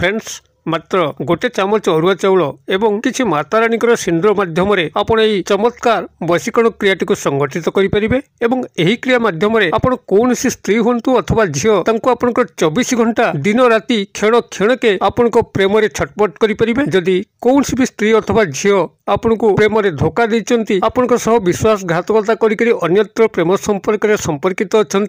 Friends मात्र गोटे चामच अरुआ चाउल एवं किसी माताराणी सिंदूर माध्यम आपण यही चमत्कार वशीकरण क्रियाटी को संगठित करेंगे। यही क्रिया माध्यम आपण कौन स्त्री हूँ अथवा झील आपण 24 घंटा दिन राति क्षण क्षण के आपण प्रेम छटपट करेंगे। जदि कौन भी स्त्री अथवा झील आपण को प्रेम धोखा देती आपण विश्वासघातकता अन्यत्र प्रेम संपर्कित अच्छा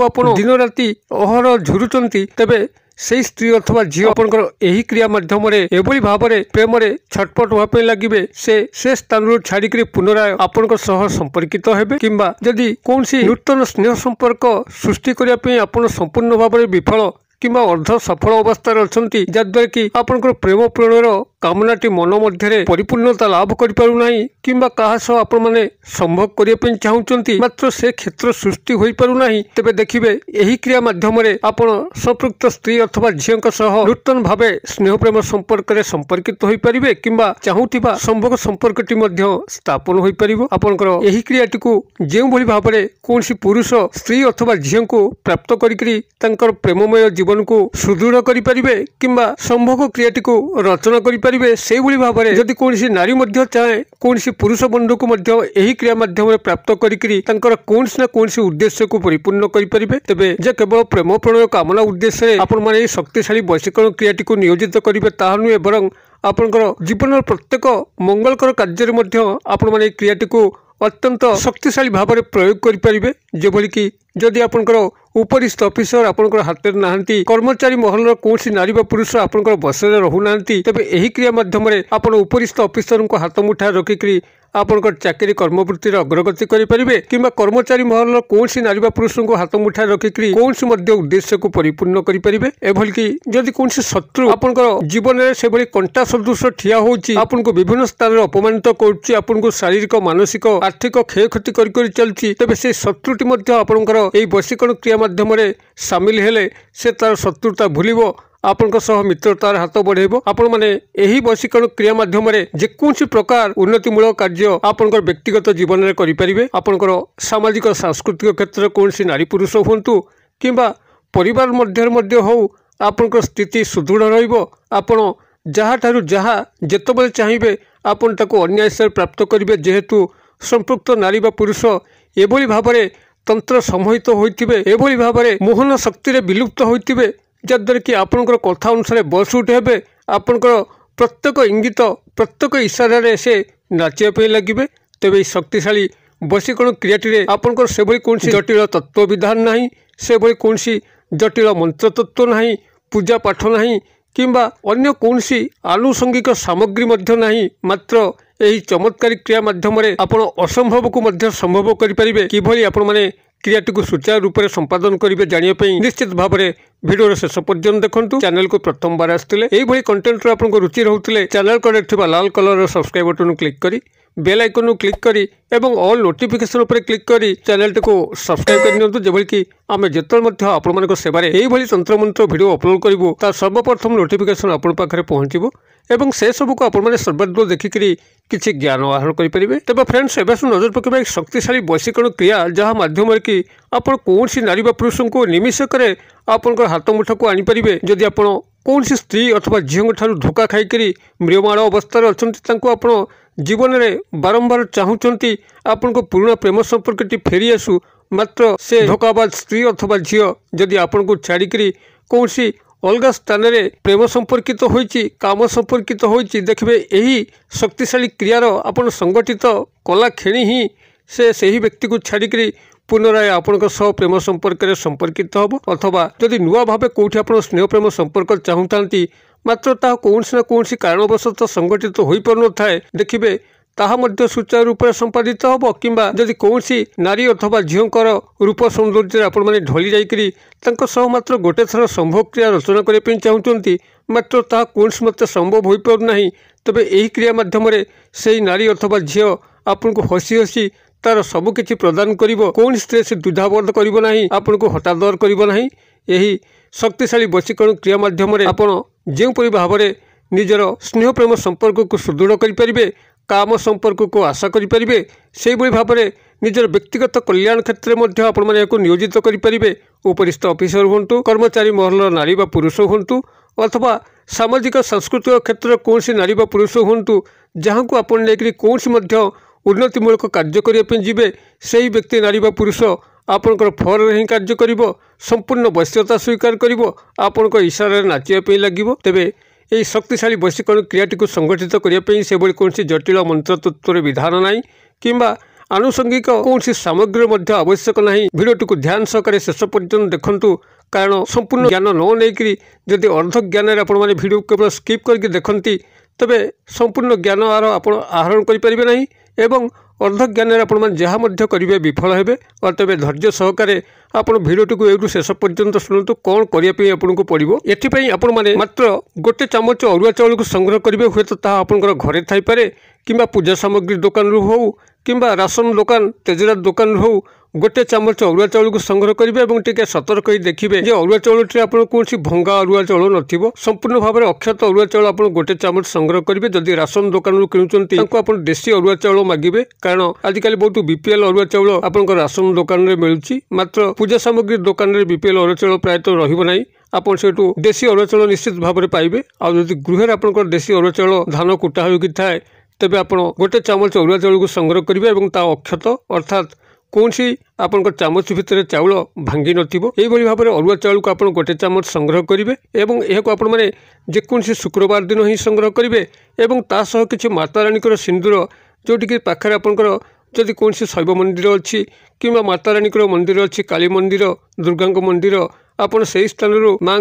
आपण दिन राति अहर झुरुचंती तेबे से स्त्री अथवा झील आपंकर यही क्रिया माध्यम एभली भाव प्रेम छटपट होगा लगे से स्थान छाड़ी पुनराय आपण संपर्कित हेबे किंबा जदि कौन नूतन स्नेह संपर्क सृष्टि करने आपण संपूर्ण भाव विफल किंबा अर्ध सफल अवस्था अच्छा जहाद्वारा कि आपंकर प्रेम प्रणयर कामनाटी मन मध्य परिपूर्णता लाभ करें किंबा क्या सह आपण मैंने संभोग करने चाहूँगी मात्र से क्षेत्र सृष्टि हो पारना तेबे देखिए यही क्रिया माध्यम आपण संपृक्त स्त्री अथवा झील नूतन भाव स्नेह प्रेम संपर्कित हो पारे किंबा चाहूबा संभोग संपर्कटी स्थापन हो पार। आपंकर यही क्रियाटी को जो भाव में कौन पुरुष स्त्री अथवा झील को प्राप्त कर प्रेममय जीवन को सुदृढ़ करें किंबा संभोग क्रियाटी को रचना कर से भाव में जदि कौन नारी चाहे कौन पुरुष बंधु को यही क्रिया माध्यम प्राप्त कर कौन ना कौन उद्देश्य को परिपूर्ण करेंगे तेबे जे केवल प्रेम प्रणय कामना उद्देश्य आपण मैंने शक्तिशाली वशीकरण क्रियाटी को नियोजित करेंगे ताहा नुहे बरं आपंकर जीवन प्रत्येक मंगलकर कार्य आपण मैंने क्रियाटी को अत्यंत शक्तिशाली भाव में प्रयोग करेंगे। जोभली कि जदि आपंकर उपरिस्थ ऑफिसर आपंकर हाथ में नहांती कर्मचारी महल कौन नारी पुरुष आपंकर बसरे रहूना तेबे यही क्रिया माध्यम आपण उपरिस्थ ऑफिसर को हाथ मुठा रखिक आपंकर चाकरी कर्मवृत्ति अग्रगति करेंगे किंबा कर्मचारी महल कौन नारी पुरुष को हाथ मुठा रखिक कौन उद्देश्य को परिपूर्ण करेंगे। एभल कि जदि कौन शत्रु आपंकर जीवन में से कंटा सदृश ठिया होची आपन को विभिन्न स्थान में अपमानित करुच्ची आपन को शारीरिक मानसिक आर्थिक क्षयक्षति कर चलती तेबे से शत्रुटी आपंकर यही वशीकरण क्रिया माध्यम सामिल हेले से तार शत्रुता भूलिबो आपण मित्रतार हाथ बढ़ेब। आपण मैंने यही वशीकरण क्रिया माध्यम जेकोसी प्रकार उन्नतिमूलक कार्य आपंकर व्यक्तिगत जीवन में करेंगे। आपंकर सामाजिक सांस्कृतिक क्षेत्र कौन नारी पुरुष हूँ किंबा परिवार मध्य हो आपंकर स्थिति सुदृढ़ रहा जहाँ ठारू जहाँ जेतबेले चाहिए आपन ताको अन्याय से प्राप्त करेंगे जेहेतु संपृक्त नारी बा पुरुष एभली भाव में तंत्र सम्मोहित होइथिबे एभली भाव में मोहन शक्ति विलुप्त होइथिबे जहाद्वारा कि आपंकर कथा अनुसार बस उठ हे आपंकर प्रत्येक इंगित प्रत्येक इशारे से नाचिया लगे तेबे शक्तिशाली वशीकरण क्रियाटी आपंकर से कौन जटिल तत्व विधान ना से कौन जटिल मंत्र तत्व ना पूजा पाठ ना किंबा अन्य कौन आनुषंगिक सामग्री ना मात्र यही चमत्कारी क्रिया माध्यम आपण असंभव को संभव करेंगे। किभली आपण माने क्रियाटी को सुचारू रूप से संपादन करेंगे जानापी निश्चित भाव में भिडियो शेष पर्यंत देखो। चैनल को प्रथम बार आसते यही कंटेंट आपको रुचि रोते चैनल कड़े लाल कलर सब्सक्राइब बटन क्लिक करी बेल आइकन क्लिक करी एवं ऑल नोटिफिकेशन उपर क्लिक करी चैनल को सब्सक्राइब करनी जोभली कि आम जिते आपण सेवार यही तंत्र मंत्र भिडियो अपलोड करूँ तार सर्वप्रथम नोटिफिकेशन आपण पाखे पहुँचब एवं से सबको आपण सर्वादूर देखिक किसी ज्ञान आहरण करेंगे। तेज फ्रेंड्स एवं नजर पकड़ एक शक्तिशाली वशीकरण क्रिया जहाँ माध्यम कि आपण कौन नारी पुरुष को निमिषक आपंकर हाथ मुठा को आनीपारे जदि आप कौन स्त्री अथवा झील ठारू धोखा खाई म्रियमाण अवस्था अच्छा जीवन में बारंबार चाहूँगी आपण को पुराना प्रेम संपर्कटी फेरी आसू मात्र से धोखाबाज स्त्री अथवा झील जदि आपण को छाड़ी कौन अलग स्थान में प्रेम संपर्कित होइची काम संपर्कित होइची देखिए यही शक्तिशाली क्रियार आपण संगठित कला खेणी ही से व्यक्ति को छाड़ी पुनराय आपण प्रेम संपर्कित हम अथवा जदि नुआ भाव कौटी आप स्नेह प्रेम संपर्क चाहूँ मात्र ता कौन ना कौन कारणवशतः संगठित हो पार न था देखिए ताहा मध्य सुचारू रूप से संपादित हम किंबा जदि कौन नारी अथवा झीलकर रूप सौंदर्य आपण मैंने ढली जाकर मात्र गोटे थर संभोग क्रिया रचना करने चाहूँगी मात्र ताहा कौन मत संभव हो पार ना तेबे यही क्रिया माध्यम से नारी अथवा झील आपन को हसी हसी तार सबकि प्रदान कर कौन स्त्री से द्विधाबोध करना आपन को हटादर करना यही शक्तिशाली वशीकरण क्रिया माध्यम आपण जोपरी भाव में निजर स्नेह प्रेम संपर्क को सुदृढ़ करेंगे काम संपर्क को आशा करेंगे से भाव में निजर व्यक्तिगत कल्याण क्षेत्र में आपण मैंने नियोजित करेंगे। उपरिस्थ ऑफिसर हूँ कर्मचारी महल नारी बा पुरुष हूँ अथवा सामाजिक सांस्कृतिक क्षेत्र कौन नारी बा पुरुष हूँ जहाँ को आपन लेकरी कौन उन्नतिमूलक कार्य करने जीवे से व्यक्ति नारी बा पुरुष आपणकर फर ही कार्य कर संपूर्ण वश्यता स्वीकार कर आपण इशारे नाचापी लगे तेरे यही शक्तिशाली वशीकरण क्रियाटी को संगठित करने से कौन जटिल मंत्रतत्व विधान ना कि आनुषंगिक कौन सामग्री आवश्यक ना। भिडियोटी को ध्यान सहकारे शेष पर्यटन देखूँ कारण संपूर्ण ज्ञान न नहीं जदि अर्ध ज्ञान आपने भिडियो केवल स्किप करके देखती तेरे संपूर्ण ज्ञान आहरण करें ना एवं अर्ध ज्ञान आपड़ करेंगे विफल हेबे और तेज धैर्य सहकारे आपण भिडियोटी को एवं शेष पर्यंत शुणु कौन करने आपको पड़ो। एपाई आपण मैंने मात्र गोटे चामच अरुआ चाउल को संग्रह करेंगे हुए तो आपंकर घरे थाईपे कि पूजा सामग्री दुकान रू हो कि राशन दुकान तेजरात दुकान हो गोटे चामच अरुआ चाउल को संग्रह करेंगे और टे सतर्क ही देखिए जे अरुआ चाउल आपड़ कौन भंगा अरुआ चाउल न संपूर्ण भाव में अक्षत अरुआ चाउल आप गोटे चामच संग्रह करेंगे जदि राशन दुकान रू किणुंट देशी अरुआ चाउल मागे कारण आजिकल बहुत बीपीएल अरुआ चाउल आप राशन दुकान में मिलूँ मात्र पूजा सामग्री दुकान में बीपीएल अरुआ चाउल प्रायतः रही आपन से देशी अरुआ चाउल निश्चित भाव में पाइबे आदि गृह आपंकर देशी अरुआ चाउल धान कुटा होगी थाए तेरे आप गोटे चामच अरुआ चाउल को संग्रह करेंगे और अक्षत अर्थात कौन सी आपंकर चामच भितर चाउल भांगी नथिबो एही भाव में अरुआ चाउल को आप गोटे चामच संग्रह करेंगे और यह आपण मैंने जेकोसी शुक्रवार दिन ही संग्रह करेंगे और तासह किसी माताराणी सिंदूर जोटि पाखे आपंकर जदि कौन शैव मंदिर अच्छी कि माताराणी मंदिर अच्छी काली मंदिर दुर्गा मंदिर आपड़ से स्थान माँ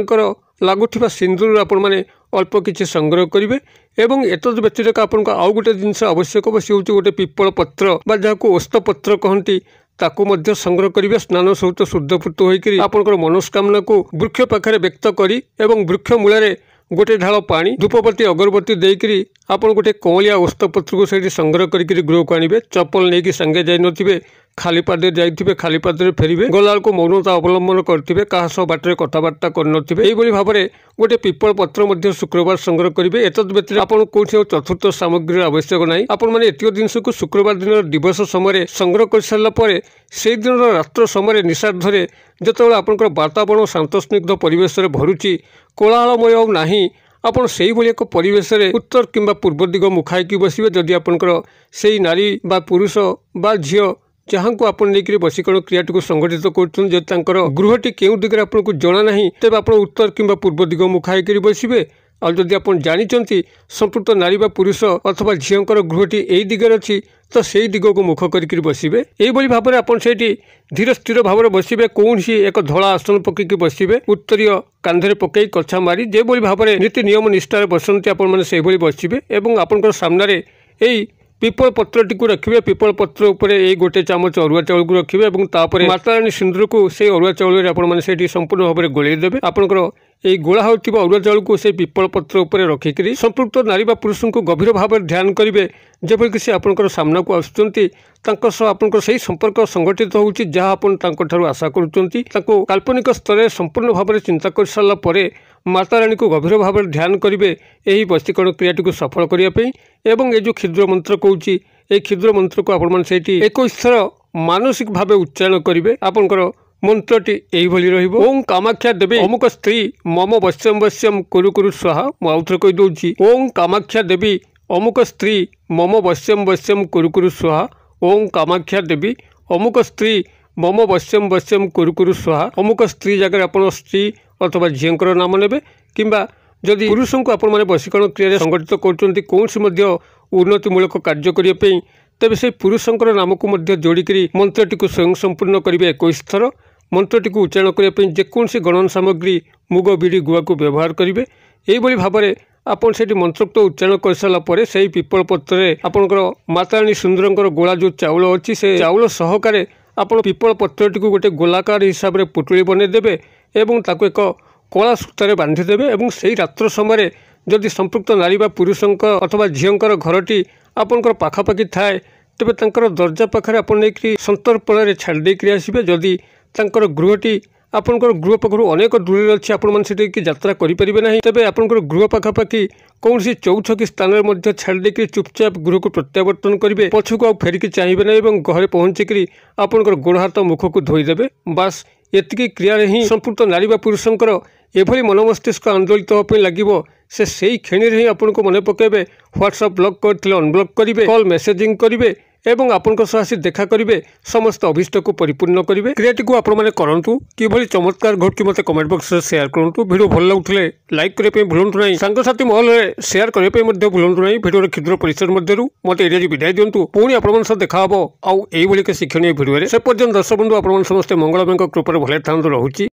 लगुवा सिंदूर आपण मैंने अल्प किसी संग्रह करेंगे एवं एतद व्यतिरिक्त आपको आउ गोटे जिनस आवश्यक सी हूँ गोटे पिपल पत्र जहाँ ओस्त पत्र कहती ताकू मध्य संग्रह करेंगे स्नान सहित शुद्धपूत होकर आपंकर मनोस्कामना को वृक्ष पाखे व्यक्त करी एवं वृक्ष मूल गोटे ढाल पानी धूपबत्ती अगरबत्ती देकरी आप गोटे कौलिया ओस्त पत्र को सही संग्रह करके गृह को आने चप्पल नहीं सांगे जाई नथिबे खाली पादे जाइथिबे खाली पादे फेरिबे गलाल को मौनता अवलंबन करथिबे कहा सह बाटरे कथबार्ता करनथिबे एही भाव में गोटे पिपल पत्र मध्य शुक्रवार संग्रह करेंगे एतद व्यतिरिक्त आपन कौन चतुर्थ सामग्री आवश्यक ना आपण मैंने एत जिनस को शुक्रवार दिन दिवस समय संग्रह कर सारापर से दिन रात्र समय निषार्धे जिते आपंकर वातावरण शांत स्निग्ध परिवेश भरुची कोलाहलमय और नहीं आपड़ से एक परिवेश उत्तर किंबा पूर्व दिग मुखाई बसवे जदि आपंकर से नारी बा पुरुष बा झील जहाँ को आपन लेकर वशीकरण क्रियाटी को संगठित कर गृहटी क्यों दिगरे आपको जना ना तेज आप उत्तर किंबा पूर्व दिग मुखाई बसवे और जदि आप जानते संपुक्त नारी बा पुरुष अथवा झीलकर गृहटी यही दिगरे अच्छी तो से दिग को मुख करके बसवे यही भाव में आपन से धीर स्थिर भाव में बसवे कौन सी एक धला आसन पकईकि बसवे उत्तरीय कांधे पकई कछा मारी जो भाव में नीति नियम निष्ठार बसती आपने बसवे और आपंकर सामने यही पिपल पत्रटी को रखिए पिपल पत्र उपर ये गोटे चामच अरुआ चाउल को रखिए और माताराणी सिंदूर को से अरुआ चाउल आपने संपूर्ण भाव में गोलई देवे आपंकर यही गोला होता अरुआ चाउल को से पिपल पत्र उपर रखिक संपृक्त नारी बा पुरुष को गभीर भाव में ध्यान करेंगे जबकि से आपंकर सामना को आसुँच से संपर्क संगठित होती जहाँ आपन आशा करूँ काल्पनिक स्तर में संपूर्ण भाव में चिंता कर सारापर माताराणी को गभीर भाव में ध्यान करेंगे यही वशीकरण क्रियाटी को सफल करने एवं ये जो क्षुद्र मंत्र कहूँ ये क्षुद्र मंत्र को आपण 21 थर मानसिक भाव उच्चारण करेंगे आपंकर मंत्रटी यही रहिबो ओं कामाख्या देवी अमुक स्त्री मम वश्यम वश्यम कुरु कुरु स्वाहा मुझे कहीदे ओं कामाख्या देवी अमुक स्त्री मम वश्यम वश्यम कुरु कुरु स्वाहा ओं कामाख्या देवी अमुक स्त्री मम वश्यम वश्यम कुरु कुरु स्वाहा अमुक स्त्री जगह आप स्त्री अथवा झीलकर नाम ने कि जदि पुरुष को आपने वशीकरण क्रिया संगठित कर कौन उन्नतिमूलक कार्य करने तेज से पुरुषंकर नाम को जोड़िकी मंत्रटी को स्वयं संपूर्ण करेंगे 21 थर मंत्रटी को उच्चारण करने जेकोसी गणन सामग्री मुग बिड़ी गुआ को व्यवहार करेंगे यही भाव में आपन से मंत्रोक्त उच्चारण कर सारापर से पिपल पत्र आपंकर माताराणी सुंदर गोला जो चाउल अच्छी से चाउल सहकारे आप पिपल पत्रटी को गोटे गोलाकार हिसाब से पुटुली बनईदेवे और ताको एक कला सूतार बांधिदेवे और से रात्र समय जदि संपृक्त नारी बा पुरुष अथवा झीलकर घरटी आपंकर पाखापाखि थाए तेरे तर दरजा पाखे आप संतर्पण छाड़ी आसबे जदि तांकर गृहटी आपंकर गृह पाखु अनेक दूर अच्छी आपकी यात्रा करेंगे ना तेज आपंकर गृह पाखापाखि कौन चौछकी स्थान में छाड़ी चुपचाप गृह को प्रत्यावर्तन करेंगे पछक आ फेरिकी चाहिए ना घर पहुँचिकी आपंकर गोड़ हाथ मुख को धोईदेवे बास ଏତିକି କ୍ରିୟାରେ ହିଁ ସମ୍ପୃକ୍ତ ନାରୀ ବା ପୁରୁଷଙ୍କର ଏଭଳି ମନ ମସ୍ତିଷ୍କ ଆନ୍ଦୋଳିତ ହେବା ପାଇଁ ଲାଗିବ ସେ ସେଇ କ୍ଷଣରେ ହିଁ ଆପଣଙ୍କୁ ମନେ ପକାଇବେ, ହ୍ୱାଟ୍ସଆପ୍ ବ୍ଲକ୍ କରିଥିଲେ ଅନବ୍ଲକ୍ କରିବେ, କଲ୍ ମେସେଜିଂ କରିବେ ଏବଂ ଆପଣଙ୍କ ସହ ଆସି ଦେଖା କରିବେ, ସମସ୍ତ ଅଭିଷ୍ଟକୁ ପରିପୂର୍ଣ୍ଣ କରିବେ। କ୍ରିୟାଟିକୁ ଆପଣମାନେ କରନ୍ତୁ। କିଭଳି ଚମତ୍କାର ଘଟୁଛି ମୋତେ କମେଣ୍ଟ ବକ୍ସରେ ସେୟାର କରନ୍ତୁ। ଭିଡ଼ିଓ ଭଲ ଲାଗୁଥିଲେ ଲାଇକ୍ କରିବା ପାଇଁ ଭୁଲନ୍ତୁ ନାହିଁ, ସାଙ୍ଗସାଥି ମହଲରେ ସେୟାର କରିବା ପାଇଁ ମଧ୍ୟ ଭୁଲନ୍ତୁ ନାହିଁ। ଭିଡ଼ିଓର କ୍ଷୁଦ୍ର ପରିସର ମଧ୍ୟରୁ ମୋତେ ଏରିଆରେ ବିଦାୟ ଦିଅନ୍ତୁ। ପୁଣି ଆପଣମାନଙ୍କ ସହ ଦେଖା ହେବ ଆଉ ଏଇଭଳି ଏକ ଶିକ୍ଷଣୀୟ ଭିଡ଼ିଓରେ। ସେ ପର୍ଯ୍ୟନ୍ତ ଦର୍ଶକ ବନ୍ଧୁ ଆପଣମାନେ ସମସ୍ତେ ମଙ୍ଗଳମୟଙ୍କ କୃପାରେ ଭଲରେ ଥାନ୍ତୁ। ରହୁଛି।